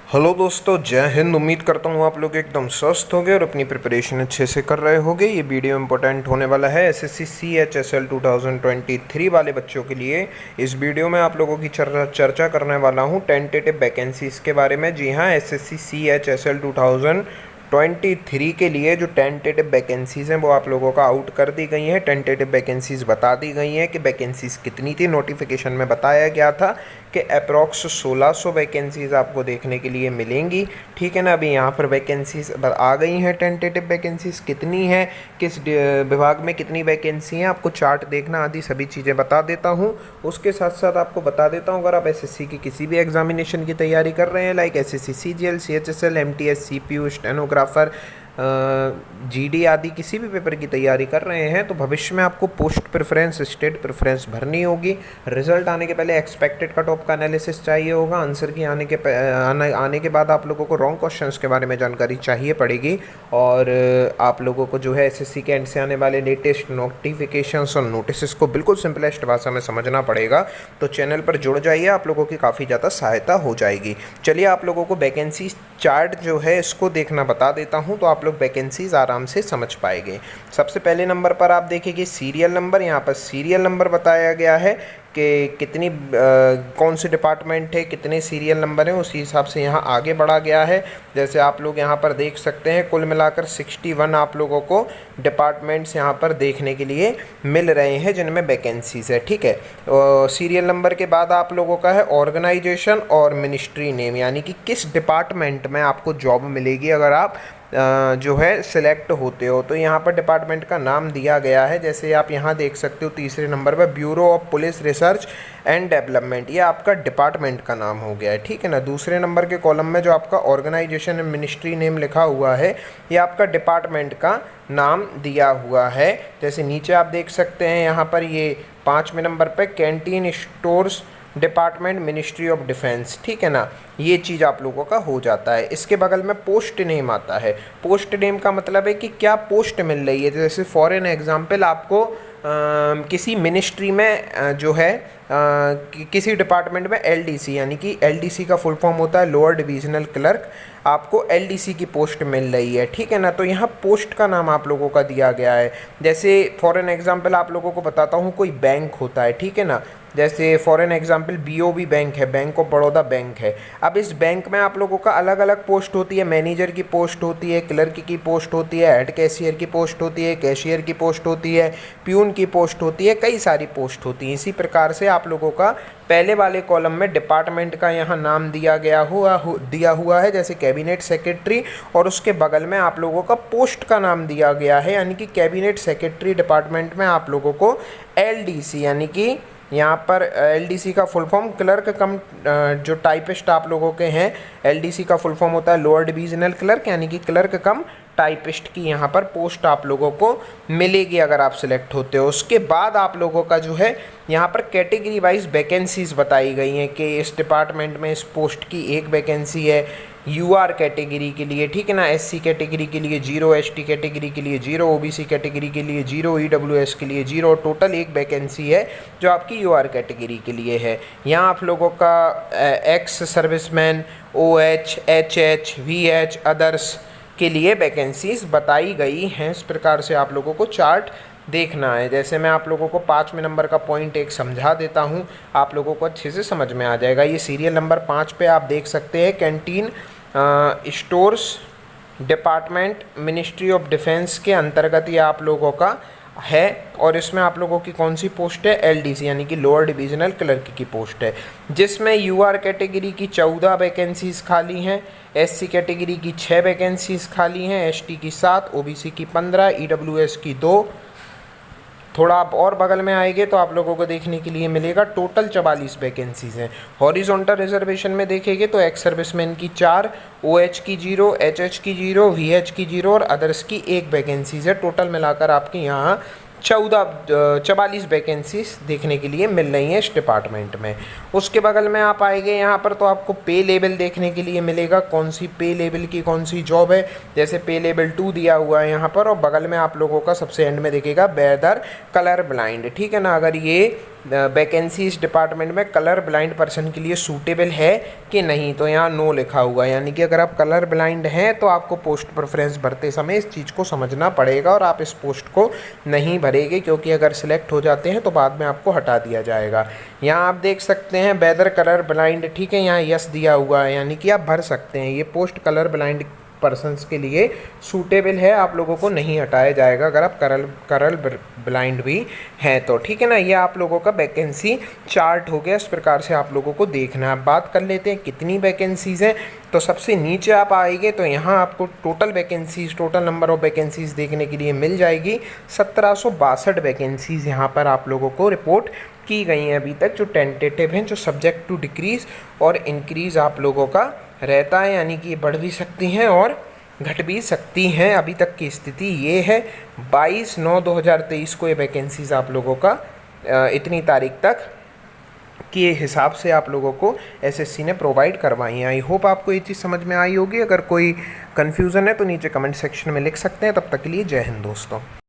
Hello दोस्तों, जय हिंद। उम्मीद करता हूँ आप लोग एकदम स्वस्थ होंगे और अपनी प्रिपरेशन अच्छे से कर रहे होंगे। ये वीडियो इंपॉर्टेंट होने वाला है एसएससी CHSL 2023 वाले बच्चों के लिए। इस वीडियो में आप लोगों की चर्चा करने वाला हूँ टेंटेटिव वैकेंसीज़ के बारे में। जी हाँ, एसएससी CHSL 2023 के लिए जो टेंटेटिव वैकेंसीज़ हैं वो आप लोगों का आउट कर दी गई हैं। टेंटेटिव वैकेंसीज़ बता दी गई हैं कि वैकेंसीज़ कितनी थी। नोटिफिकेशन में बताया गया था कि अप्रॉक्स 1600 वैकेंसीज़ आपको देखने के लिए मिलेंगी। ठीक है ना। अभी यहाँ पर वैकेंसीज़ आ गई हैं। टेंटेटिव वैकेंसीज़ कितनी हैं, किस विभाग में कितनी वैकेंसी हैं, आपको चार्ट देखना आदि सभी चीज़ें बता देता हूँ। उसके साथ साथ आपको बता देता हूँ, अगर आप एसएससी की किसी भी एग्जामिनेशन की तैयारी कर रहे हैं, like SSC CGL, CHSL, MTS, CPU, stenographer, GD आदि किसी भी पेपर की तैयारी कर रहे हैं, तो भविष्य में आपको पोस्ट प्रेफरेंस, स्टेट प्रेफरेंस भरनी होगी। रिजल्ट आने के पहले एक्सपेक्टेड कट ऑफ का एनालिसिस चाहिए होगा। आंसर की आने के बाद आप लोगों को रॉन्ग क्वेश्चंस के बारे में जानकारी चाहिए पड़ेगी। और आप लोगों को जो है एसएससी के एंड से आने वाले लेटेस्ट नोटिफिकेशंस और नोटिस को बिल्कुल सिंपलेस्ट भाषा में समझना पड़ेगा। तो चैनल पर जुड़ जाइए, आप लोगों की काफ़ी ज़्यादा सहायता हो जाएगी। चलिए आप लोगों को वैकेंसी चार्ट जो है इसको देखना बता देता हूँ, तो आप लोग वैकेंसीज आराम से समझ पाएंगे। सबसे पहले नंबर पर आप देखेंगे सीरियल नंबर। यहाँ पर सीरियल नंबर बताया गया है कि कितनी कौन से डिपार्टमेंट है, कितने सीरियल नंबर हैं, उसी हिसाब से यहाँ आगे बढ़ा गया है। जैसे आप लोग यहाँ पर देख सकते हैं, कुल मिलाकर 61 आप लोगों को डिपार्टमेंट्स यहाँ पर देखने के लिए मिल रहे हैं जिनमें वैकेंसीज है। ठीक है। सीरियल नंबर के बाद आप लोगों का है ऑर्गेनाइजेशन और मिनिस्ट्री नेम, यानी कि किस डिपार्टमेंट में आपको जॉब मिलेगी अगर आप जो है सिलेक्ट होते हो। तो यहाँ पर डिपार्टमेंट का नाम दिया गया है। जैसे आप यहाँ देख सकते हो तीसरे नंबर पर bureau of police research and development, ये आपका डिपार्टमेंट का नाम हो गया है। ठीक है ना। दूसरे नंबर के कॉलम में जो आपका ऑर्गेनाइजेशन एंड मिनिस्ट्री नेम लिखा हुआ है, ये आपका डिपार्टमेंट का नाम दिया हुआ है। जैसे नीचे आप देख सकते हैं यहाँ पर ये 5वें नंबर पर canteen stores department, ministry of defence. ठीक है ना। ये चीज़ आप लोगों का हो जाता है। इसके बगल में पोस्ट नेम आता है। पोस्ट नेम का मतलब है कि क्या पोस्ट मिल रही है। जैसे फॉर एन एग्जांपल आपको किसी मिनिस्ट्री में जो है किसी डिपार्टमेंट में LDC, यानी कि LDC का फुल फॉर्म होता है लोअर डिविजनल क्लर्क, आपको LDC की पोस्ट मिल रही है। ठीक है ना। तो यहाँ पोस्ट का नाम आप लोगों का दिया गया है। जैसे फॉर एन एग्जांपल आप लोगों को बताता हूँ, कोई बैंक होता है। ठीक है ना। जैसे for an example BOB bank है, बैंक ऑफ बड़ौदा बैंक है। अब इस बैंक में आप लोगों का अलग अलग पोस्ट होती है। मैनेजर की पोस्ट होती है, क्लर्क की पोस्ट होती है, हेड कैशियर की पोस्ट होती है, कैशियर की पोस्ट होती है, प्यून की पोस्ट होती है, कई सारी पोस्ट होती हैं। इसी प्रकार से आप लोगों का पहले वाले कॉलम में डिपार्टमेंट का यहाँ नाम दिया हुआ है, जैसे कैबिनेट सेक्रेटरी, और उसके बगल में आप लोगों का पोस्ट का नाम दिया गया है, यानी कि कैबिनेट सेक्रेटरी डिपार्टमेंट में आप लोगों को LDC, यानी कि यहाँ पर LDC का फुल फॉर्म क्लर्क कम जो टाइपिस्ट आप लोगों के हैं, LDC का फुल फॉर्म होता है लोअर डिविजनल क्लर्क, यानी कि क्लर्क कम टाइपिस्ट की यहाँ पर पोस्ट आप लोगों को मिलेगी अगर आप सिलेक्ट होते हो। उसके बाद आप लोगों का जो है यहाँ पर कैटेगरी वाइज वैकेंसीज बताई गई हैं कि इस डिपार्टमेंट में इस पोस्ट की एक वैकेंसी है UR कैटेगरी के लिए। ठीक है ना। SC कैटेगरी के लिए 0, ST कैटेगरी के लिए 0, OBC कैटेगरी के लिए 0, EWS के लिए 0, टोटल एक वैकेंसी है जो आपकी UR कैटेगरी के लिए है। यहाँ आप लोगों का ex serviceman, OH, HH, VH, others के लिए वैकेंसीज बताई गई हैं। इस प्रकार से आप लोगों को चार्ट देखना है। जैसे मैं आप लोगों को 5वें नंबर का पॉइंट एक समझा देता हूँ, आप लोगों को अच्छे से समझ में आ जाएगा। ये सीरियल नंबर 5 पे आप देख सकते हैं canteen stores department, ministry of defence के अंतर्गत ये आप लोगों का है। और इसमें आप लोगों की कौन सी पोस्ट है, LDC, यानी कि लोअर डिविजनल क्लर्क की पोस्ट है, जिसमें UR कैटेगरी की 14 वैकेंसीज खाली हैं, SC कैटेगरी की 6 वैकेंसीज खाली हैं, ST की 7, OBC की 15, EWS की 2। थोड़ा आप और बगल में आएंगे तो आप लोगों को देखने के लिए मिलेगा टोटल 44 वैकेंसीज हैं। हॉरिजॉन्टल रिजर्वेशन में देखेंगे तो एक्स सर्विसमैन की 4, OH की 0, HH की 0, VH की 0 और अदर्स की 1 वैकेंसीज है। टोटल मिलाकर आपके यहाँ 44 वैकेंसीज देखने के लिए मिल रही हैं इस डिपार्टमेंट में। उसके बगल में आप आएंगे यहाँ पर तो आपको पे लेवल देखने के लिए मिलेगा, कौन सी पे लेवल की कौन सी जॉब है। जैसे पे लेवल 2 दिया हुआ है यहाँ पर, और बगल में आप लोगों का सबसे एंड में दिखेगा वेदर कलर ब्लाइंड। ठीक है ना। अगर ये वैकेंसी इस डिपार्टमेंट में कलर ब्लाइंड पर्सन के लिए सूटेबल है कि नहीं, तो यहाँ नो लिखा हुआ है, यानी कि अगर आप कलर ब्लाइंड हैं तो आपको पोस्ट प्रेफरेंस भरते समय इस चीज़ को समझना पड़ेगा और आप इस पोस्ट को नहीं भरेंगे, क्योंकि अगर सिलेक्ट हो जाते हैं तो बाद में आपको हटा दिया जाएगा। यहाँ आप देख सकते हैं वेदर कलर ब्लाइंड, ठीक है, यहाँ यस दिया हुआ है, यानी कि आप भर सकते हैं। ये पोस्ट कलर ब्लाइंड पर्सन्स के लिए सूटेबल है, आप लोगों को नहीं हटाया जाएगा अगर आप कलर ब्लाइंड भी हैं तो, ठीक है ना। ये आप लोगों का वैकेंसी चार्ट हो गया, इस प्रकार से आप लोगों को देखना है। अब बात कर लेते हैं कितनी वैकेंसीज़ हैं। तो सबसे नीचे आप आएंगे तो यहाँ आपको टोटल नंबर ऑफ वैकेंसीज़ देखने के लिए मिल जाएगी। 1762 वैकेंसीज़ यहाँ पर आप लोगों को रिपोर्ट की गई हैं अभी तक, जो टेंटेटिव हैं, जो सब्जेक्ट टू डिक्रीज़ और इंक्रीज़ आप लोगों का रहता है, यानी कि ये बढ़ भी सकती हैं और घट भी सकती हैं। अभी तक की स्थिति ये है। 22/9/2023 को ये वैकेंसीज़ आप लोगों का इतनी तारीख तक के हिसाब से आप लोगों को एसएससी ने प्रोवाइड करवाई हैं। आई होप आपको ये चीज़ समझ में आई होगी। अगर कोई कन्फ्यूज़न है तो नीचे कमेंट सेक्शन में लिख सकते हैं। तब तक के लिए जय हिंद दोस्तों।